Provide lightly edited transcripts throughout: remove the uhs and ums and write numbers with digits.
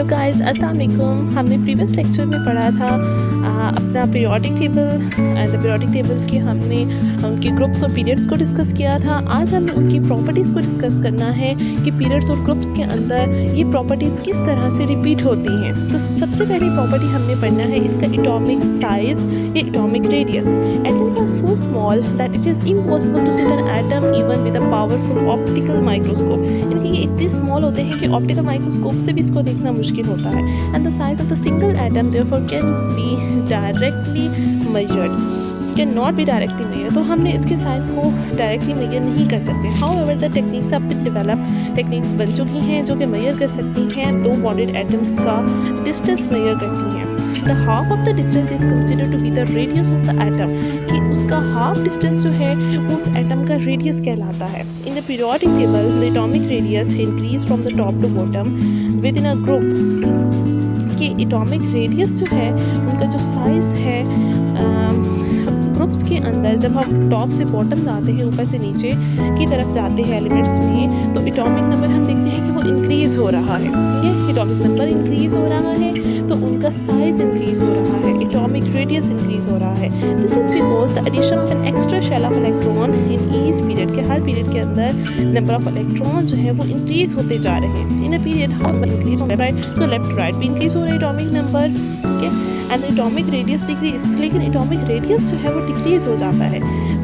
Guys, अस्सलाम वालेकुम। हमने प्रीवियस लेक्चर में पढ़ा था अपना periodic table and the periodic table के हमने उनके ग्रुप्स और पीरियड्स को डिस्कस किया था। आज हमें उनकी प्रॉपर्टीज़ को डिस्कस करना है कि पीरियड्स और ग्रुप्स के अंदर ये प्रॉपर्टीज़ किस तरह से रिपीट होती हैं। तो सबसे पहली प्रॉपर्टी हमने पढ़ना है इसका एटॉमिक साइज़ या atomic radius. Atoms are so small that it is impossible to see an atom even with a powerful optical microscope. यानी कि ये इतने स्मॉल होते हैं कि ऑप्टिकल माइक्रोस्कोप से भी इसको देखना मुश्किल होता है। And the size of the single atom therefore can be directly measured, can not be directly measure. तो हमने इसके साइज़ को डायरेक्टली मेजर नहीं कर सकते। However the techniques have been develop, techniques बन चुकी हैं जो कि मेजर कर सकती हैं दो बॉन्डेड एटम्स का डिस्टेंस मेजर करती हैं। The half of the distance is considered to be the radius of the atom, कि उसका हाफ डिस्टेंस जो है उस एटम का रेडियस कहलाता है। In the periodic table the atomic radius increase from the top to bottom within a group. कि atomic radius जो है उनका जो साइज़ है ग्रुप्स के अंदर, जब हम टॉप से बॉटम जाते हैं, ऊपर से नीचे की तरफ जाते हैं एलिमेंट्स में, तो एटॉमिक नंबर हम देखते हैं कि वो इंक्रीज़ हो रहा है। ठीक है, एटॉमिक नंबर इंक्रीज़ हो रहा है तो उनका साइज़ इंक्रीज़ हो रहा है, एटॉमिक रेडियस इंक्रीज़ हो रहा है। This is because the addition of an extra shell of electron in each period, के हर पीरियड के अंदर नंबर ऑफ इलेक्ट्रॉन जो है वो इंक्रीज़ होते जा रहे हैं। In a period how increase हो राइट, तो लेफ्ट राइट भी इंक्रीज़ हो रहा है एटॉमिक नंबर। ठीक है, एंड एटॉमिक रेडियस डिक्रीज, लेकिन एटॉमिक रेडियस जो है वो डिक्रीज़ हो जाता है।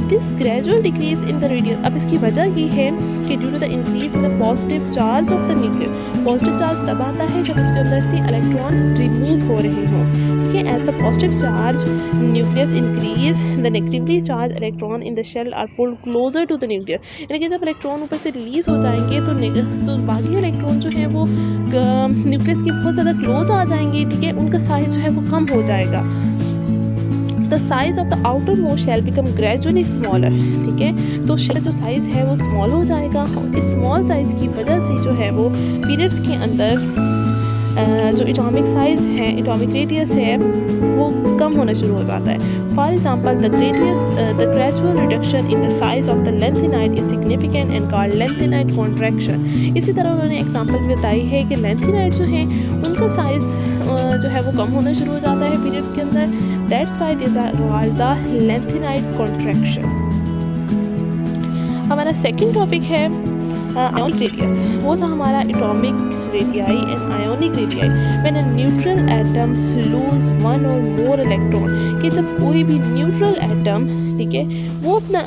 This gradual decrease in the radius, अब इसकी वजह ये है कि due to the increase in the positive charge of the nuclear. Positive charge तब आता है जब उसके अंदर से इलेक्ट्रॉन रिमूव हो रहे हों। ठीक है, as the positive charge nucleus increase the negatively charged electron in the shell are pulled closer to the nuclear. यानी कि जब इलेक्ट्रॉन ऊपर से रिलीज हो जाएंगे तो बाकी इलेक्ट्रॉन जो है वो न्यूक्लियस के बहुत ज़्यादा क्लोज आ जाएंगे। ठीक है, उनका साइज जो है वो कम हो जाएगा। The size of the outermost shell become gradually smaller. ठीक है, तो शेल जो साइज़ है वो स्मॉल हो जाएगा। इस स्मॉल साइज़ की वजह से जो है वो पीरियड्स के अंदर जो एटॉमिक साइज़ है, एटॉमिक रेडियस है, वो कम होना शुरू हो जाता है। For example the gradual reduction in the size of the lanthanide is significant and called lanthanide contraction. इसी तरह उन्होंने एग्जाम्पल भी बताई है कि लेंथेनाइड जो है उनका साइज़ जो है वो कम होना शुरू हो जाता है पीरियड्स के अंदर। That's why it is called the lanthanide contraction. हमारा सेकेंड टॉपिक है आयोनिक रेडियस। वो था हमारा atomic radii and ionic radii. When a neutral atom lose one और मोर इलेक्ट्रॉन, कि जब कोई भी न्यूट्रल एटम, ठीक है, वो अपना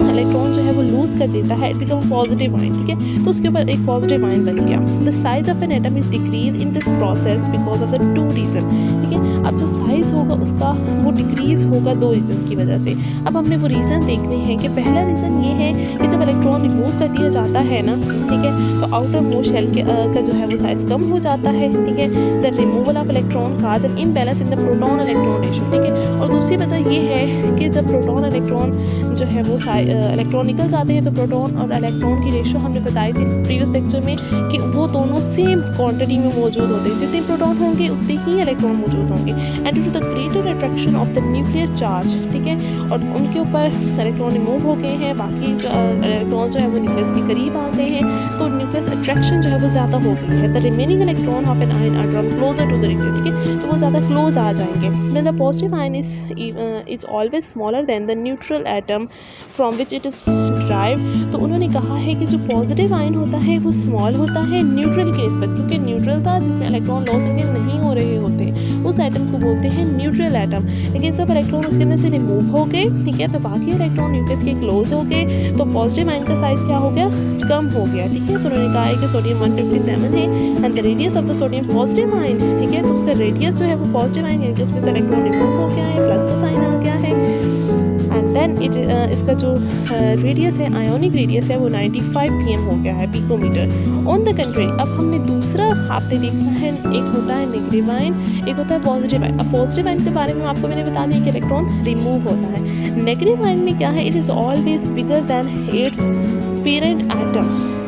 इलेक्ट्रॉन जो है वो लूज़ कर देता है, इट बिकम पॉजिटिव आयन। ठीक है, तो उसके ऊपर एक पॉजिटिव आयन बन गया। The size of an atom is decrease in this process because of the two reason. ठीक है, अब जो साइज़ होगा उसका वो डिक्रीज़ होगा दो रीज़न की वजह से। अब हमने वो रीज़न देखने हैं कि पहला रीज़न ये है कि जब इलेक्ट्रॉन रिमूव कर दिया जाता है ना, ठीक है, तो आउटर मोस्ट शेल का जो है वो साइज़ कम हो जाता है। ठीक है, the removal of electron cause an imbalance in the proton electron ratio. ठीक है, और दूसरी वजह ये है कि जब प्रोटॉन इलेक्ट्रॉन जो है वो इलेक्ट्रॉन निकल जाते हैं तो प्रोटॉन और इलेक्ट्रॉन की रेशियो हमने बताई थी प्रीवियस लेक्चर में कि वो दोनों सेम क्वांटिटी में मौजूद होते हैं। जितने प्रोटॉन होंगे उतने ही इलेक्ट्रॉन मौजूद होंगे। And due to the greater attraction of the nuclear charge, ठीक है, और उनके ऊपर इलेक्ट्रॉन रिमूव हो गए हैं, बाकी इलेक्ट्रॉन जो है वो न्यूक्लियस के करीब आ गए हैं, तो न्यूक्लियस अट्रैक्शन जो है वो ज़्यादा हो गई है। The remaining electron of an ion are drawn closer to the nuclear. ठीक है, तो वो ज़्यादा क्लोज आ जाएंगे। Then the positive ion is always smaller than the neutral atom from which it is drive. तो उन्होंने कहा है कि जो पॉजिटिव आयन होता है वो स्मॉल होता है न्यूट्रल के निस्बत, क्योंकि न्यूट्रल था जिसमें इलेक्ट्रॉन लॉस नहीं हो रहे होते, उस एटम को बोलते हैं न्यूट्रल एटम। लेकिन जब इलेक्ट्रॉन उसके अंदर से रिमूव हो गए, ठीक है, तो बाकी इलेक्ट्रॉन न्यूक्लियस के क्लोज हो गए, तो पॉजिटिव आयन का साइज़ क्या हो गया, कम हो गया। ठीक है, तो उन्होंने कहा है कि सोडियम 157 है and the radius of the sodium positive ion, ठीक है, तो उसका रेडियस जो है वो पॉजिटिव आयन यानी कि उसमें से इलेक्ट्रॉन रिमूव हो गया है, प्लस का साइन आ गया है। एंड देन इसका जो रेडियस है, आयोनिक रेडियस है, वो 95 pm हो गया है, पिकोमीटर। ऑन द कंट्री, अब हमने दूसरा आपने देखना है, एक होता है नेगेटिव आयन, एक होता है पॉजिटिव आयन। अब पॉजिटिव आयन के बारे में आपको मैंने बता दिया कि इलेक्ट्रॉन रिमूव होता है। नेगेटिव आयन में क्या है, it is always bigger than it's parent atom,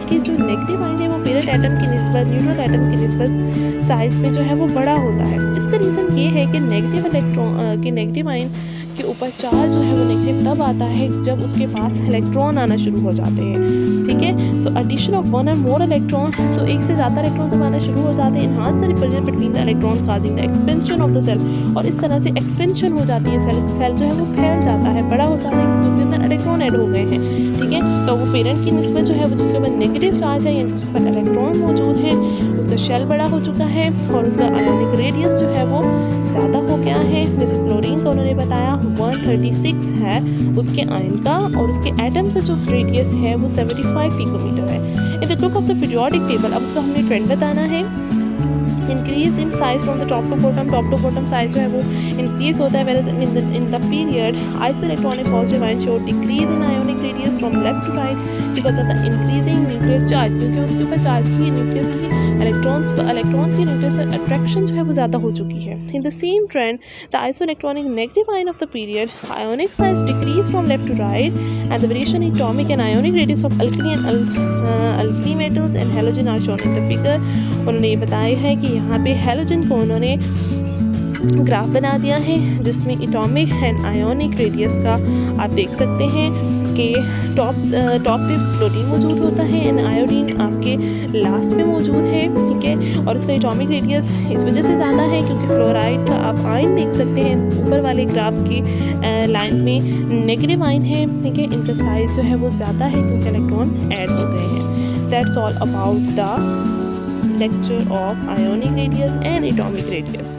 कि जो नेगेटिव आयन है वो पेरेंट एटम की निस्बत, न्यूट्रल एटम की निस्बत साइज में जो है वो बड़ा होता है। इसका रीज़न ये है कि नेगेटिव आयन के ऊपर चार्ज जो है वो नेगेटिव तब आता है जब उसके पास इलेक्ट्रॉन आना शुरू हो जाते हैं। ठीक है, सो एडिशन ऑफ वन और मोर इलेक्ट्रॉन, तो एक से ज़्यादा इलेक्ट्रॉन जब आना शुरू हो जाते हैं, enhance the repulsion between the electron causing the expansion of the shell, और इस तरह से एक्सपेंशन हो जाती है सेल जो है वो फैल जाता है, बड़ा हो जाता है क्योंकि उसके अंदर इलेक्ट्रॉन ऐड हो गए हैं। ठीक है, तो वो पेरेंट की निस्बत जो है वो जिसके ऊपर नेगेटिव चार्ज है यानी जिसके ऊपर इलेक्ट्रॉन मौजूद है, उसका शेल बड़ा हो चुका है और उसका आयोनिक रेडियस जो है वो ज़्यादा हो गया है। जैसे फ्लोरीन का उन्होंने बताया 136 है उसके आयन का, और उसके एटम का जो रेडियस है वो 75 पिकोमीटर है। In the group of the periodic table, अब उसका हमने ट्रेंड बताना है। Increase in size from the top to bottom size जो है वो इंक्रीज होता है, whereas in the period isoelectronic positive ion show decrease in ionic radius from left to right because of the increasing nuclear charge, क्योंकि उसके ऊपर charge की nucleus की इलेक्ट्रॉन्स की न्यूक्लियस पर अट्रैक्शन जो है वो ज़्यादा हो चुकी है। In the same trend the isoelectronic negative ion of the period ionic size decrease from left to right and the variation in atomic and ionic radius of alkali metals and halogen are shown in the figure। उन्होंने ये बताया है कि यहाँ पे halogen को उन्होंने graph बना दिया है जिसमें एटॉमिक एंड आयोनिक रेडियस का आप देख सकते हैं कि टॉप पे फ्लोरीन मौजूद होता है एंड आयोडीन आपके लास्ट पे मौजूद है। ठीक है, और इसका एटॉमिक रेडियस इस वजह से ज़्यादा है क्योंकि फ्लोराइड का आप आयन देख सकते हैं ऊपर वाले ग्राफ की लाइन में नेगेटिव आयन है। ठीक है, इनका साइज़ जो है वो ज़्यादा है क्योंकि इलेक्ट्रॉन ऐड हो गए हैं। That's all about the lecture of ionic radius and atomic radius।